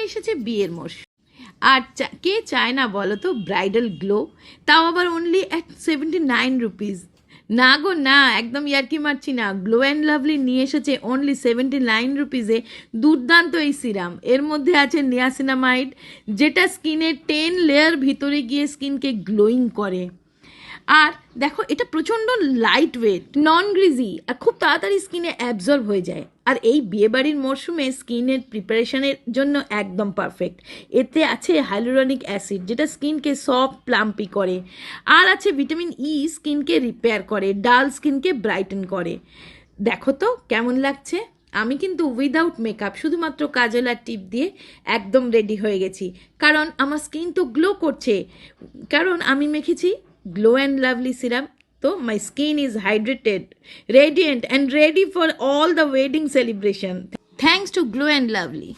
এসেছে বিয়ের মরশুম, আর কে চায় না বলো তো ব্রাইডাল গ্লো, তাও আবার অনলি অ্যাট 79 রুপিস। না গো না, একদম ইয়ার্কি মারছি না, গ্লো অ্যান্ড লাভলি নিয়ে এসেছে অনলি 79 রুপিসে দুর্দান্ত এই সিরাম। এর মধ্যে আছে নিয়াসিনামাইড, যেটা স্কিনের 10 লেয়ার ভিতরে গিয়ে স্কিনকে গ্লোয়িং করে। আর দেখো এটা প্রচণ্ড লাইট ওয়েট, নন গ্রিজি, আর খুব তাড়াতাড়ি স্কিনে অ্যাবজর্ব হয়ে যায়। আর এই বিয়েবাড়ির মরশুমে স্কিনের প্রিপারেশনের জন্য একদম পারফেক্ট। এতে আছে হাইলুরনিক অ্যাসিড, যেটা স্কিনকে সফট প্লাম্পি করে। আর আছে ভিটামিন ই, স্কিনকে রিপেয়ার করে, ডাল স্কিনকে ব্রাইটেন করে। দেখো তো কেমন লাগছে। আমি কিন্তু উইদাউট মেকআপ শুধুমাত্র কাজল আর টিপ দিয়ে একদম রেডি হয়ে গেছি, কারণ আমার স্কিন তো গ্লো করছে, কারণ আমি মেখেছি Glow and Lovely serum. So my skin is hydrated, radiant and ready for all the wedding celebration. Thanks to Glow and Lovely.